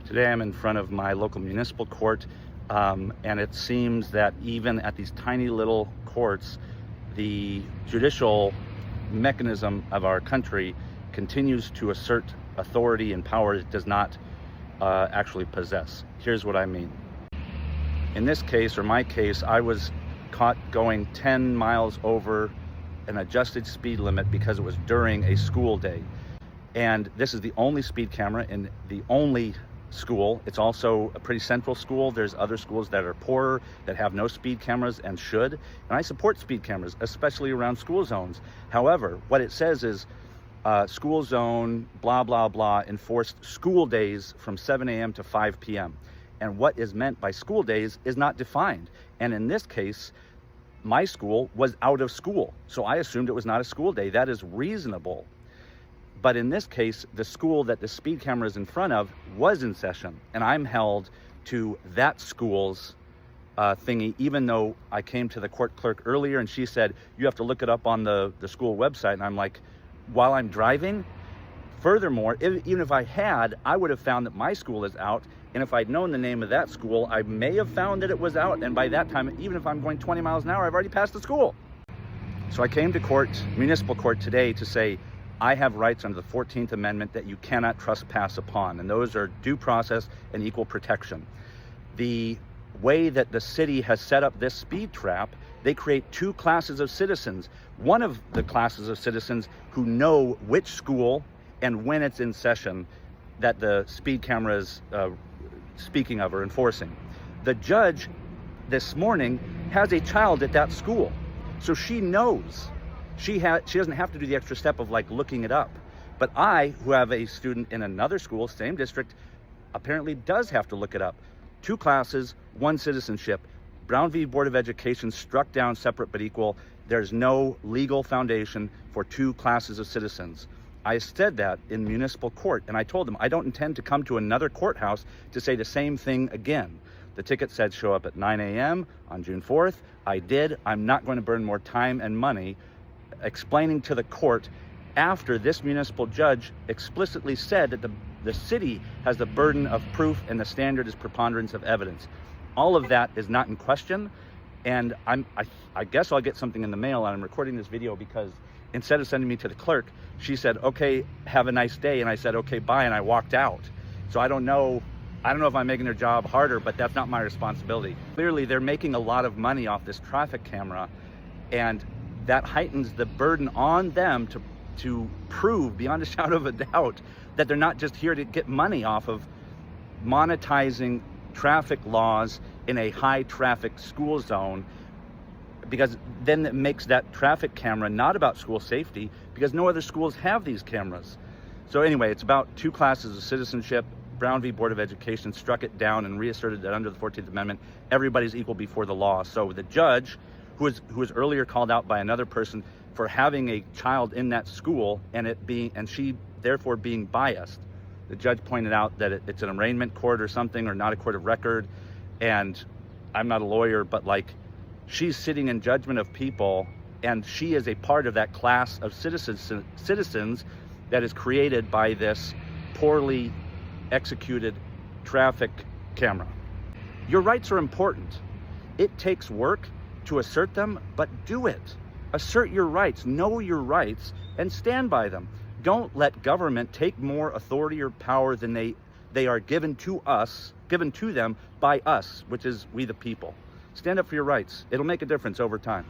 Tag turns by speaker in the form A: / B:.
A: Today I'm in front of my local municipal court, and it seems that even at these tiny little courts, the judicial mechanism of our country continues to assert authority and power it does not actually possess. Here's what I mean. In this case, or my case, I was caught going 10 miles over an adjusted speed limit because it was during a school day. And this is the only speed camera in the only school. It's also a pretty central school. There's other schools that are poorer that have no speed cameras and should. And I support speed cameras, especially around school zones. However, what it says is school zone, blah, blah, blah, enforced school days from 7 a.m. to 5 p.m. And what is meant by school days is not defined. And in this case, my school was out of school. So I assumed it was not a school day. That is reasonable. But in this case, the school that the speed camera is in front of was in session, and I'm held to that school's thingy, even though I came to the court clerk earlier and she said, you have to look it up on the school website. And I'm like, while I'm driving? Furthermore, even if I had, I would have found that my school is out. And if I'd known the name of that school, I may have found that it was out. And by that time, even if I'm going 20 miles an hour, I've already passed the school. So I came to court, municipal court today, to say, I have rights under the 14th Amendment that you cannot trespass upon, and those are due process and equal protection. The way that the city has set up this speed trap, they create two classes of citizens. One of the classes of citizens who know which school and when it's in session that the speed camera is speaking of or enforcing. The judge this morning has a child at that school, so she knows. She doesn't have to do the extra step of like looking it up. But I, who have a student in another school, same district, apparently does have to look it up. Two classes, one citizenship. Brown v. Board of Education struck down separate but equal. There's no legal foundation for two classes of citizens. I said that in municipal court, and I told them I don't intend to come to another courthouse to say the same thing again. The ticket said show up at 9 a.m. on June 4th. I did. I'm not going to burn more time and money explaining to the court after this municipal judge explicitly said that the city has the burden of proof and the standard is preponderance of evidence. All of that is not in question, and I guess I'll get something in the mail, and I'm recording this video because instead of sending me to the clerk, she said, okay, have a nice day, and I said, okay, bye, and I walked out. So I don't know if I'm making their job harder, but that's not my responsibility. Clearly, they're making a lot of money off this traffic camera, and that heightens the burden on them to prove beyond a shadow of a doubt that they're not just here to get money off of monetizing traffic laws in a high traffic school zone, because then it makes that traffic camera not about school safety because no other schools have these cameras. So anyway, it's about two classes of citizenship. Brown v. Board of Education struck it down and reasserted that under the 14th Amendment, everybody's equal before the law. So the judge, who was earlier called out by another person for having a child in that school and she therefore being biased. The judge pointed out that it's an arraignment court or something, or not a court of record. And I'm not a lawyer, but like, she's sitting in judgment of people, and she is a part of that class of citizens that is created by this poorly executed traffic camera. Your rights are important. It takes work to assert them, but do it. Assert your rights, know your rights, and stand by them. Don't let government take more authority or power than they are given to them by us, which is we the people. Stand up for your rights. It'll make a difference over time.